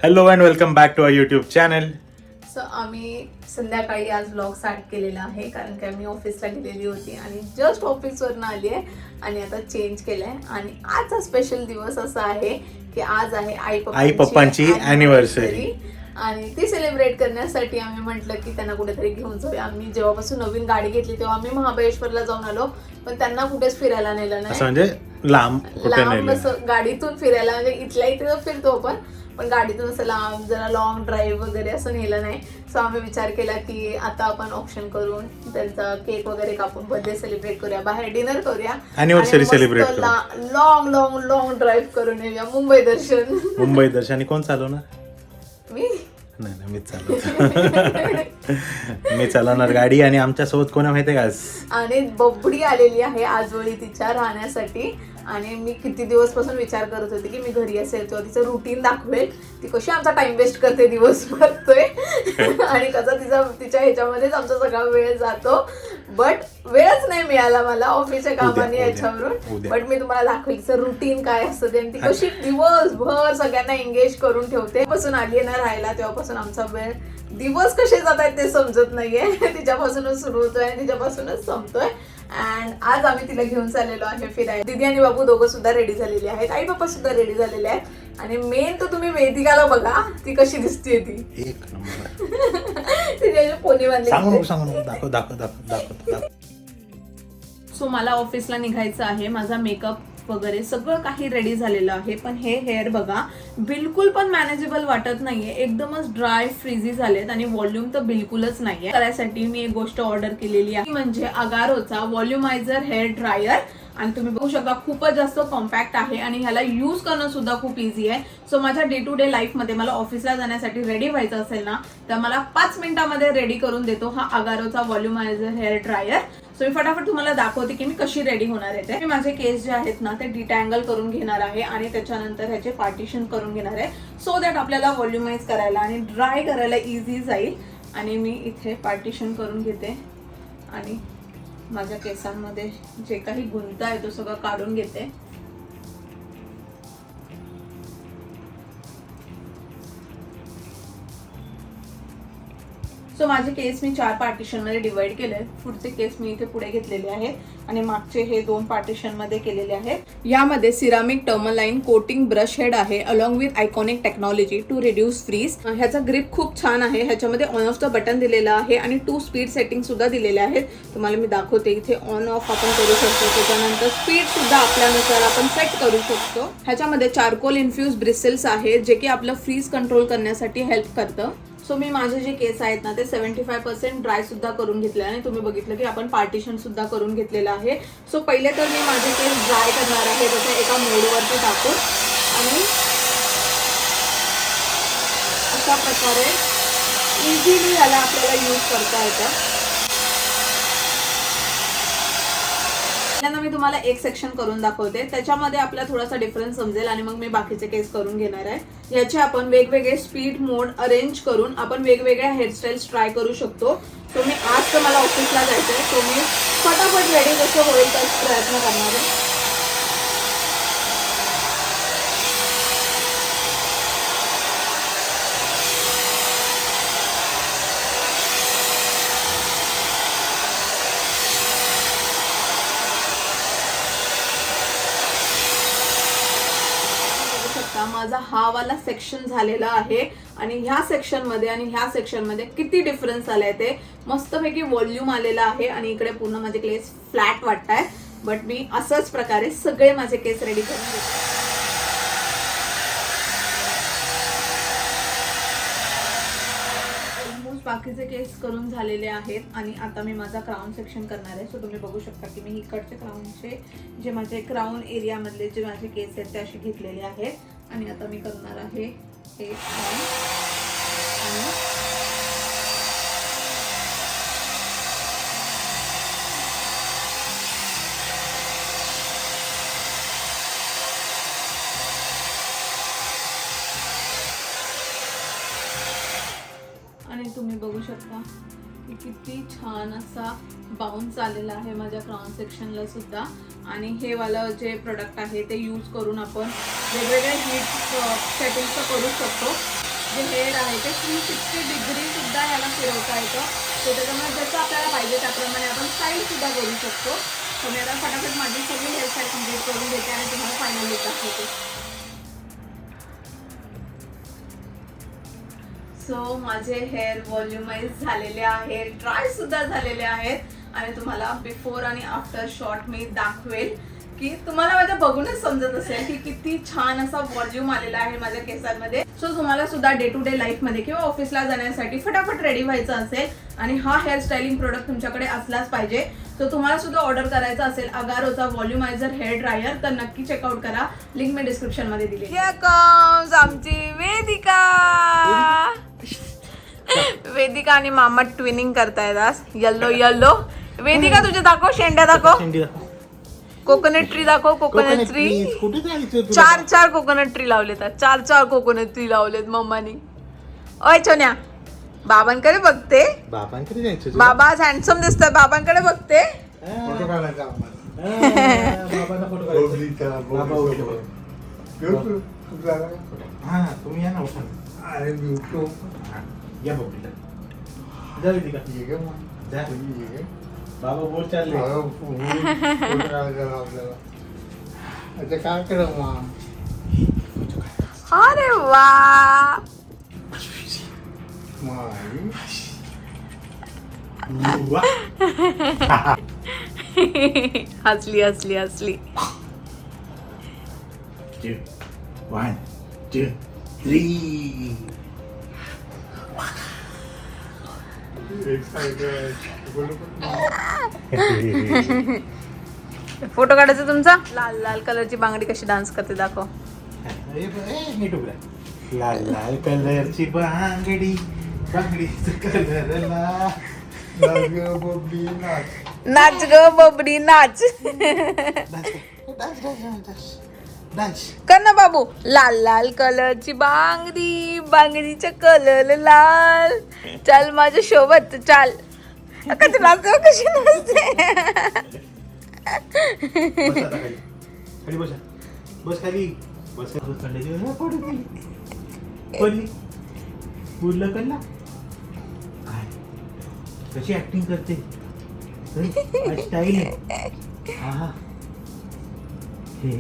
Hello and welcome back to our YouTube channel. So आम्ही संध्याकाळी आज व्लॉग स्टार्ट केलेला आहे कारण की आम्ही ऑफिसला गेलेली होती आणि जस्ट ऑफिसवरून आली आहे आणि आता चेंज केलंय. आणि आजचा स्पेशल दिवस असा आहे की आज आहे आई पप्पांची anniversary. आणि ती सेलिब्रेट करण्यासाठी आम्ही म्हटलं की त्यांना कुठेतरी घेऊन जाऊया. आम्ही जेव्हापासून नवीन गाडी घेतली तेव्हा आम्ही महाबळेश्वरला जाऊन आलो, पण त्यांना कुठेच फिरायला नेलं नाही. असं म्हणजे लांब कुठे लांब नेलं? असं गाडीतून फिरायला, म्हणजे इथल्या इथे तर फिरतो पण गाडीतून असं लांब जरा लॉंग ड्राईव्ह वगैरे असं नेलं नाही. सो आम्ही विचार केला की आता आपण ऑप्शन करून त्यांचा केक वगैरे कापून बर्थडे सेलिब्रेट करूया, बाहेर डिनर करूया, Anniversary celebrate करूया. लॉंग ड्राईव्ह करून येऊया. मुंबई दर्शन. मुंबई दर्शन कोण चालवणार? मी नाही मीच चालवतो. मी चालवणार गाडी. आणि आमच्यासोबत कोण आहे माहितीये का? आणि बबडी आलेली आहे आजवळी तिच्या राहण्यासाठी. आणि मी किती दिवसपासून विचार करत होते की मी घरी असेल तेव्हा तिचं रुटीन दाखवेल, ती कशी आमचा टाइम वेस्ट करते दिवसभर आणि कसा तिच्या ह्याच्यामध्येच आमचा सगळा वेळ जातो. बट वेळच नाही मिळाला मला ऑफिसच्या कामाने याच्यावरून. बट मी तुम्हाला दाखवेल तिचं रुटीन काय असतं ते आणि ती कशी दिवसभर सगळ्यांना एंगेज करून ठेवते. पासून आली आहे ना राहायला तेव्हापासून आमचा वेळ दिवस कसे जात आहेत ते समजत नाहीये. तिच्यापासूनच सुरू होतोय आणि तिच्यापासूनच संपतोय. अँड आज आम्ही तिला घेऊन चाललेलो आहे फिरायला. दीदी आणि बाबू दोघं सुद्धा रेडी झालेले आहेत, आई पप्पा सुद्धा रेडी झालेले आहेत. आणि मेन तर तुम्ही वेदिकाला बघा, ती कशी दिसते. ती एक नंबर. तिच्या पोनी बांधली. सांगू दाखव. सो मला ऑफिसला निघायचं आहे. माझा मेकअप वगैरे सगळं काही रेडी झालेलं आहे, पण हे हेअर बघा बिलकुल पण मॅनेजेबल वाटत नाहीये. एकदमच ड्राय फ्रीझी झालेत आणि व्हॉल्यूम तर बिलकुलच नाहीये. करायसाठी मी एक गोष्ट ऑर्डर केलेली आहे, म्हणजे अगारोचा व्हॉल्युमायझर हेअर ड्रायर. आणि तुम्ही बघू शकता खूपच जास्त कॉम्पॅक्ट आहे आणि ह्याला यूज करणं सुद्धा खूप इझी आहे. सो माझ्या डे टू डे लाईफ मध्ये मला ऑफिसला जाण्यासाठी रेडी व्हायचं असेल ना, तर मला 5 मिनिटांमध्ये रेडी करून देतो हा अगारोचा व्हॉल्युमायझर हेअर ड्रायर. सो मी फटाफट तुम्हाला दाखवते की मी कशी रेडी होणार आहे. ते मी माझे केस जे आहेत ना ते डिटँगल करून घेणार आहे आणि त्याच्यानंतर ह्याचे पार्टिशन करून घेणार आहे, सो दॅट आपल्याला व्हॉल्युमाइज करायला आणि ड्राय करायला इझी जाईल. आणि मी इथे पार्टिशन करून घेते आणि माझ्या केसांमध्ये जे काही गुंता आहे तो सगळं काढून घेते. सो माझे केस मी 4 पार्टिशन मध्ये डिवाइड केले. पुढचे केस मी इथे पुढे घेतलेले आहेत आणि मागचे हे 2 पार्टिशन मध्ये केलेले आहेत. यामध्ये ceramic tourmaline coating brush head आहे along with iconic technology to reduce frizz. ह्याचा ग्रिप खूप छान आहे. ह्याच्यामध्ये ऑन ऑफ द बटन दिलेलं आहे आणि 2 स्पीड सेटिंग सुद्धा दिलेले आहेत. तुम्हाला मी दाखवते. इथे ऑन ऑफ आपण करू शकतो, त्याच्यानंतर स्पीड सुद्धा आपल्यानुसार आपण सेट करू शकतो. ह्याच्यामध्ये चारकोल इन्फ्युज ब्रिसेल्स आहेत जे की आपलं फ्रीज कंट्रोल करण्यासाठी हेल्प करतं. सो मी माझे जे केस आहेत ना ते 75% ड्राय सुद्धा करून घेतले आणि तुम्ही बघितलं की आपण पार्टिशन सुद्धा करून घेतलेलं आहे. सो पहिले तर मी माझे केस ड्राय करणार आहे त्याच्या एका मोडवरती टाकून आणि अशा प्रकारे इझिली याला आपल्याला यूज करता येतं. मी तुम्हाला एक सेक्शन करून दाखवते, त्याच्यामध्ये आपल्याला थोडासा डिफरन्स समजेल आणि मग मी बाकीचे केस करून घेणार आहे. याचे आपण वेगवेगळे स्पीड मोड अरेंज करून आपण वेगवेगळ्या हेअरस्टाईल्स ट्राय करू शकतो. सो मी आज तर मला ऑफिसला जायचंय, सो मी फटाफट रेडी कसं होईल त्याचा प्रयत्न करणार आहे. माझा हा वाला सेक्शन झालेला आहे आणि ह्या सेक्शन मध्ये आणि ह्या सेक्शन मध्ये किती डिफरन्स आलाय ते. मस्तपैकी व्हॉल्यूम आलेला आहे आणि इकडे पूर्ण माझे केस फ्लॅट वाटताय. बट मी असंच प्रकारे सगळे माझे केस रेडी करून घेते. बाकीचे केस करून झालेले आहेत आणि आता मी माझा क्राउन सेक्शन करणार आहे. सो तुम्ही बघू शकता की मी इकडचे क्राउनचे जे माझे क्राउन एरिया मधले जे माझे केस आहेत ते असे घेतलेले आहेत आणि आता मी करणार आहे हे आणि तुम्ही बघू शकता की किती छान असा बाउन्स आलेला आहे माझ्या क्राउन सेक्शनला सुद्धा. आणि हे वाला जे प्रोडक्ट आहे ते यूज करून आपण वेगवेगळे हीट सेटिंग्स करू शकतो. जे हेअर आहे ते 360 डिग्री सुद्धा याला फिरवता येतं. तर त्याच्यामुळे जसं आपल्याला पाहिजे त्याप्रमाणे आपण स्टाईल सुद्धा करू शकतो. तर मी आता फटाफट माझी सगळी हेअरस्टाईल कम्प्लीट करून देते आणि तुम्हाला फायनल लुक दाखवते. सो माझे हेअर व्हॉल्युमाइज झालेले आहेत, ड्राय सुद्धा झालेले आहेत आणि तुम्हाला बिफोर आणि आफ्टर शॉट मी दाखवेल की तुम्हाला माझ्या बघूनच समजत असेल की किती छान असा व्हॉल्यूम आलेला आहे माझ्या केसांमध्ये. सो तुम्हाला सुद्धा डे टू डे लाईफ मध्ये किंवा ऑफिसला जाण्यासाठी फटाफट रेडी व्हायचं असेल आणि हा हेअर स्टायलिंग प्रोडक्ट तुमच्याकडे असलाच पाहिजे. सो तुम्हाला सुद्धा ऑर्डर करायचा असेल अगारोचा व्हॉल्युमायझर हेअर ड्रायर तर नक्की चेकआउट करा. लिंक मी डिस्क्रिप्शन मध्ये दिली. आमची वेदिका वेदिका आणि मामा ट्विनिंग करतायत आज. Yellow yellow. वेदिका तुझे दाखव, शेंड्या दाखव, कोकोनट ट्री दाखव. कोकोनट ट्री 4 कोकोनट ट्री लावलेत. 4 कोकोनट ट्री लावलेत मम्मानी. ओय छोन्या बाबांकडे बघते. बाबांकडे जायचं. बाबा आज हँडसम दिसतोय. बाबांकडे बघते. फोटो काढायचा बाबांना फोटो काढायचा. बाबा उठले. हा तुम्ही या ना उठा. अरे मी उठतो. या बघ जा वेदिका. जा बाबा बोल चालले. आता काय करू मग. अरे वा हसली हसली हसली. 1 2 3 फोटो काढायचा तुमचा. लाल लाल कलरची बांगडी कशी डान्स करते दाखव. नीट उभा. लाल लाल कलरची बांगडी बांगडीचा कलर नाच ग बबडी नाच. कर ना बाबू. लाल लाल कलरची बांगडी बांगडीचा कलर लाल. चाल माझ्या सोबत चाल. कशी नाचते कशी नाचते. खाली बसा. बस खाली बस. थंडी पडली पूर्ण कल्ला. काय कशी ऍक्टिंग करते. स्टाईल आहे. हा हे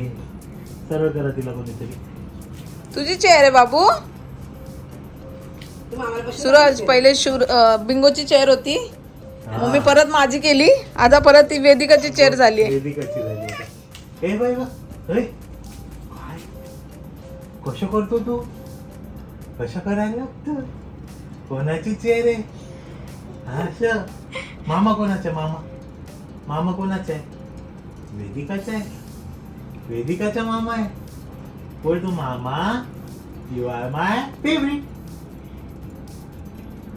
सरळ करा तिला कोणीतरी. तुझी चेअर आहे बाबू. सूरज पहिले बिंगोची चेअर होती. मग मी परत माझी केली. आता परत ती वेदिकाची चेअर झाली. वेदिकाची झाली. ए बाई बा काय कसं करतो तू. कसं करायला लागतं. कोणाची चेअर आहे. असं मामा कोणाचा. मामा कोणाचा आहे. वेदिकाचा आहे. वेदिकाचा मामा आहे. बोल तू मामा. You are my favourite.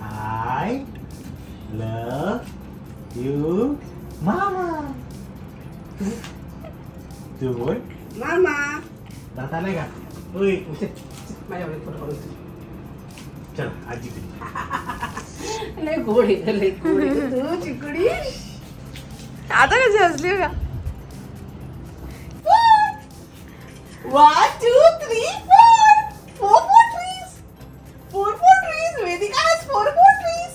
I love you मामा. तू बोल मामा. दात आलाय का. ओय माझ्याकडे फोटो काढू. चल आजी लय गोड आहे, लय गोड आहे तू चिकडी. आता कशी हसली का. 1 2 3 4 trees. 4 trees. Vedika has 4 trees.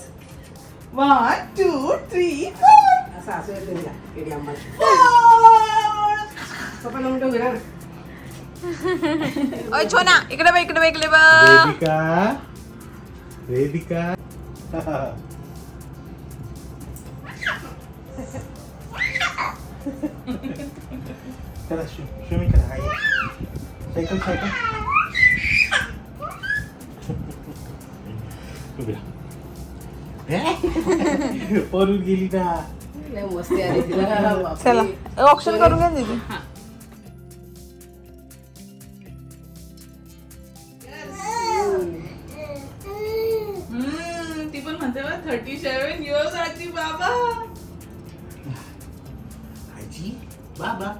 1 2 3 4. असं असं येते तिला केडी आंबा. पप्पा नंबर घरा. ओय छोना इकडे बघ इकडे बघ इकडे बघ. वेदिका चला स्विमिंग करा. सायकल पळून गेली का. लय मस्ती आली तिला. चला ऑप्शन करून घ्या दीदी. ती पण म्हणते 37 years आजी बाबा. आजी बाबा.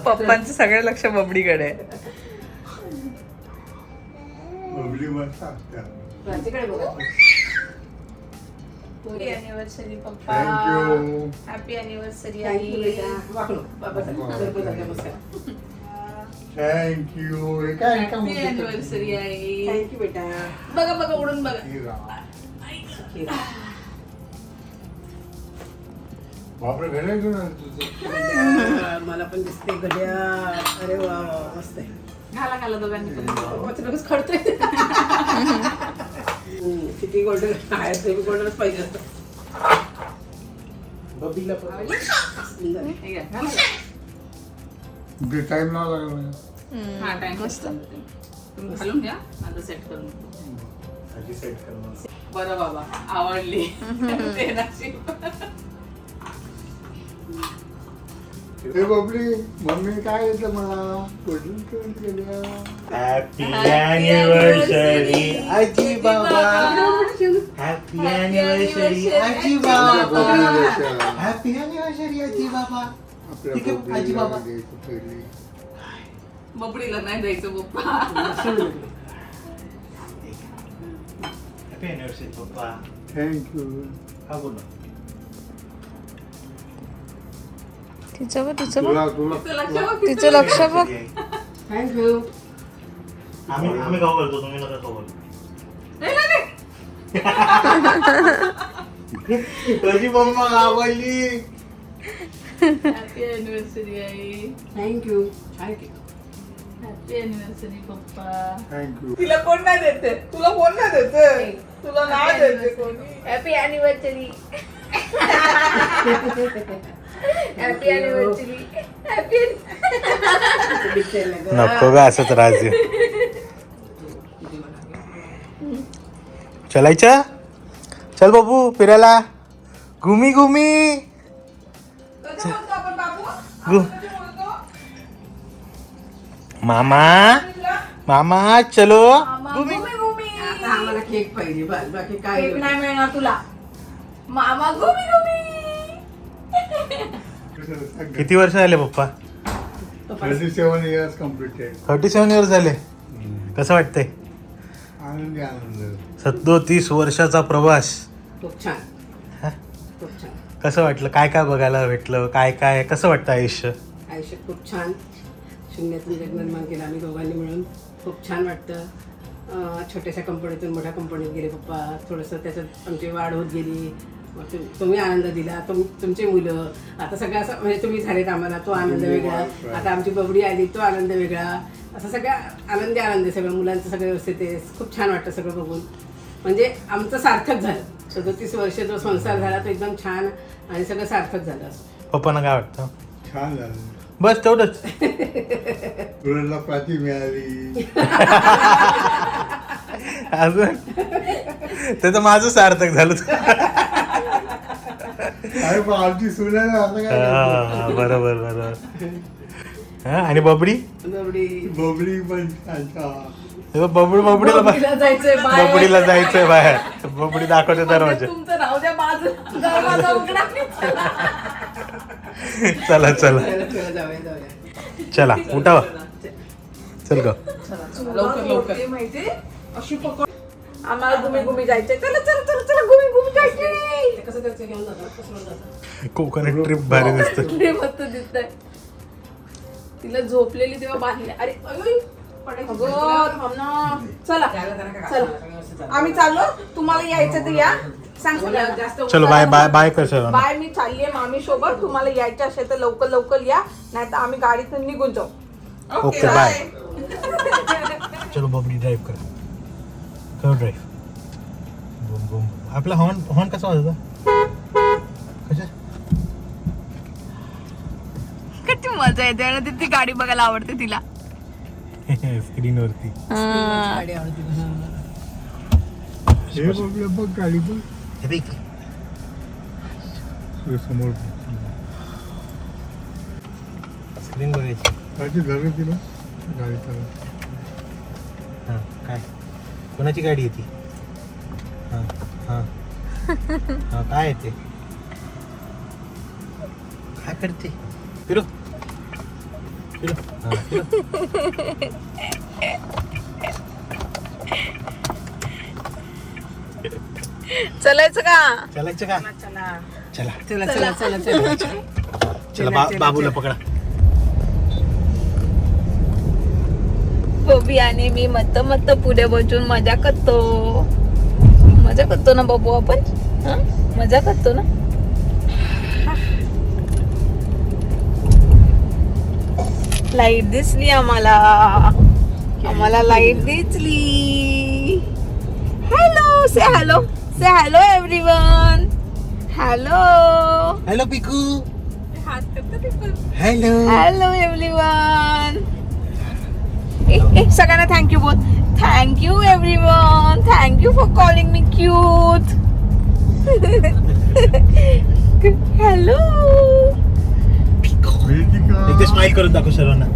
पप्पांचं सगळं लक्ष बबडीकडे आहे. मस्त असतं. प्राचीकडे बघा. हॅपी अॅनिव्हर्सरी पप्पा. Thank you. Happy anniversary Thank you, आई. बेटा. वाकडं. बाबा सांग. गणपती बाप्पा नमस्कार. थँक्यू. हे काय एका हॅपी मुलीचं- अॅनिव्हर्सरी आई. थँक्यू बेटा. बघा बघा उडून बघा. हे राम. बापरे घड्याळ घेऊन आलं तुझं. मला पण दिसते घड्या. अरे वा वा, मस्त आहे. घाला घाला दोघांनी पण. पप्पाचं लगेच खडतोय. किती गोल्ड आहे ते गोल्डच पाहिजे असतं. बबीला पण सुंदर. हे घ्या, घाला. ते टाइम नाही लागला. हा टाइम मस्त. तुम्ही घालून घ्या आता सेट करून. आधी सेट कर मग. बरं बाबा आवडली. ते नशीब. हे बबली मम्मी काय येतं मला कोल्ड्रिंक ठेवून केल्या. हॅपी अॅनिव्हर्सरी आजी बाबा. हॅपी अॅनिव्हर्सरी आजी बाबा. हॅपी अॅनिव्हर्सरी आजी बाबा. आपल्या ठीक आहे, आजी बबलीला बाबा. द्यायचं पहिले. बबडीला नाही द्यायचं पप्पा. हॅपी अॅनिव्हर्सरी पप्पा. थँक्यू. हा बोल. तिचं बघ तिचं बघ तुला तुला तिचं लक्ष बघ, तिचं लक्ष बघ. थँक्यू. आम्ही खाऊ घालतो, तुम्ही नका खाऊ घालतो. नाही, नाही, नाही. तुझी मम्मा आवडली. हॅपी अॅनिव्हर्सरी आई. थँक्यू. थँक्यू. हॅपी अॅनिव्हर्सरी पप्पा. थँक्यू. तिला कोण नाही देते. तुला कोण नाही देते. तुला नाही देते कोणी. Happy anniversary. Happy anniversary. Happy नको ग असंच राज. चलायचं. चल बाबू फिरायला. घुमी घुमी. घु- मामा मामा चलो. घुमी. आता आम्हाला केक पाहिजे बस बाकी काय केक नाही मिळणार तुला. मामा घुमी घुमी. किती वर्ष झाले पप्पा? 37 years completed. 37 इयर्स झाले. कसं वाटतंय? आनंदी आनंद. 37 वर्षाचा प्रवास. खूप छान. हा? खूप छान. कसं वाटलं? काय काय बघायला भेटलं? काय काय कसं वाटतं आयुष्य? आयुष्य खूप छान. शून्यातून जग निर्माण केलं आम्ही दोघांनी मिळून. खूप छान वाटतं. छोट्याशा कंपनीतून मोठ्या कंपनीत गेले पप्पा. थोडंसं त्याच्यात आमची वाढ होत गेली. मग तुम्ही आनंद दिला. तुमची मुलं आता सगळं असं म्हणजे तुम्ही झालेत आम्हाला. तो आनंद वेगळा. आता आमची बबडी आली तो आनंद वेगळा. असं सगळ्या आनंदी आनंद सगळं. मुलांचं सगळं व्यवस्थित आहे. खूप छान वाटतं सगळं बघून. म्हणजे आमचं सार्थक झालं. 37 वर्ष जो संसार झाला तो एकदम छान आणि सगळं सार्थक झालं असं. पप्पांना काय वाटतं? छान झालं. बस तेवढंच. तुला प्राची मिळाली. अजून त्याचं माझं सार्थक झालं. अरे पण आमची सुना ना असं काय करतो? हा, बरोबर बरोबर. हा, आणि बबडी बबडी बबली पण छान छान. बबडीला बबडीला जायचंय बाहेर. बबडीला जायचंय बाहेर. बबडी दाखवते दरवाजा. तुमचं राहू द्या बाजू. दरवाजा उघडा. चला चला चला, जाऊया जाऊया. चला उठावा. चल ग. लवकर लवकर माहिती अशी पकड. आम्हाला घुमी घुमी जायचंय. चला चला चला चला घुमी घुमी जायचंय. कसं त्याचं घेऊन जातात कसं जातात. कोकणात ट्रिप भारी दिसतं. लय मस्त दिसतंय. तिला झोपलेली तेव्हा बांधले. अरे अय, अगं, थांब ना. चला चला आम्ही चाललो. तुम्हाला यायचं तर या. सांग सगळ्यांना. चलो बाय बाय बाय कर सर. बाय. मी चाललीये मामी सोबत. तुम्हाला यायचं असेल तर लवकर लवकर या. नाही तर आम्ही गाडीतून निघून जाऊ. Okay bye. चलो बबडी ड्राईव्ह कर. कर ड्राईव्ह. Boom boom. आपला हॉर्न हॉर्न कसा वाजता? कशा? किती मजा येते आणि ती गाडी बघायला आवडते तिला. स्क्रीन वरती. गाडी आवडते. हे बघ बघ गाडी बघ. हे बघ. तुझ्या समोर स्क्रीन बघायची. गाडी धरलं तिला गाडी चालव. हां काय कोणाची गाडी आहे ती? हां हां हां काय आहे ते? काय करते? फिरो फिरो हां फिरो. चलायचं का? चलायचं का? चला चला चला चला चला चला बाबूला पकडा. बबी आणि मी मत मत पुढे बसून मजा करतो ना बाबू आपण. हा? मजा करतो ना. लाईट दिसली आम्हाला लाईट दिसली. हॅलो से हॅलो एव्हरीवन. हॅलो हॅलो पिकू. हॅलो. Hello everyone. सगळ्यांना थँक्यू बोल. Thank you everyone. Thank you for calling me cute. Hello. एकदा स्माइल करून दाखव सर्वांना.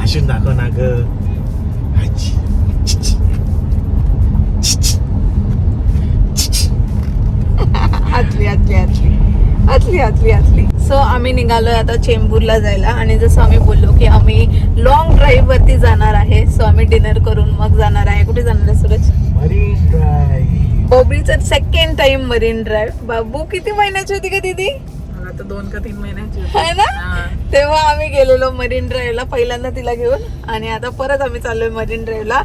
हसून दाखव ना ग. आतली. सो आम्ही निघालोय आता चेंबूरला जायला आणि जसं आम्ही बोललो की आम्ही लॉंग ड्राईव्ह वरती जाणार आहे. सो आम्ही डिनर करून मग जाणार आहे. कुठे जाणार आहे सूरज? Marine Drive. बॉबीचं सेकंड टाइम मरीन ड्राईव्ह. बाबू किती महिन्याची होती का दीदी? आता 2 का 3 महिन्याची है ना. तेव्हा आम्ही गेलेलो मरीन ड्राईव्हला पहिल्यांदा तिला घेऊन आणि आता परत आम्ही चाललोय मरीन ड्राईव्हला.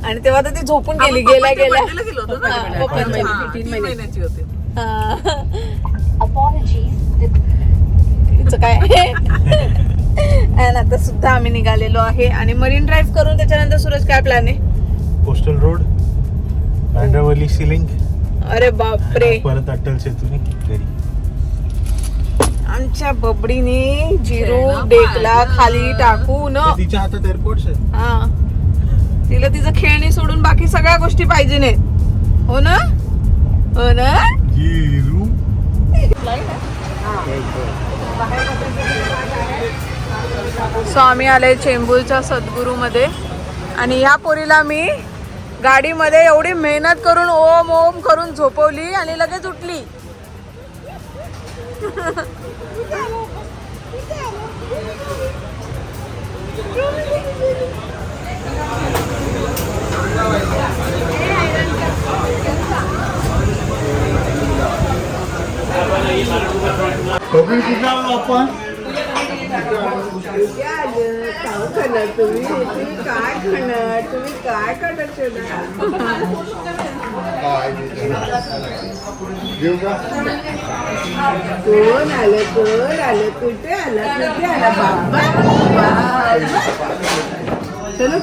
आणि तेव्हा तर ती झोपून गेली गेल्या गेलो होतो ना. हा, पप्पांच्या हा, बर्थडे. 3 महिन्याची होती. तिचं काय. आणि आता सुद्धा आम्ही निघालेलो आहे आणि मरीन ड्राईव्ह करून त्याच्यानंतर सूरज काय प्लॅन आहे? कोस्टल रोड, बांद्रावली सिलिंग, अरे बापरे. परत अटल सेतूने घरी. आमच्या बबडीने जिरो डेकला खाली टाकून. तिच्या हातात एअरपोर्ट्स आहे. हा, तिला तिचं खेळणी सोडून बाकी सगळ्या गोष्टी पाहिजे नाहीत. हो ना. जिरू. सो आम्ही आले चेंबूरच्या सद्गुरू मध्ये आणि ह्या पोरीला मी गाडीमध्ये एवढी मेहनत करून ओम ओम करून झोपवली आणि लगेच उठली. कधी कुठं आलो आपण? घेऊ का? कोण आलं कुठे आला बाबा. चलो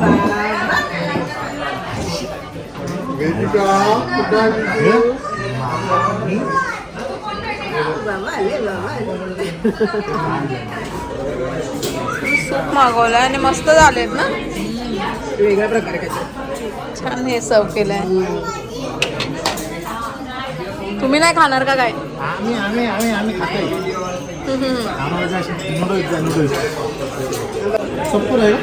बाबा. वेदिका कुठं आली तू? बाबा आले. सूप मागवलंय आणि मस्त झालेत ना. वेगळ्या प्रकारे काय छान हे सर्व केलंय. तुम्ही नाही खाणार का काय? आम्ही खातोय. आम्हाला नूडल्स. सब आहे.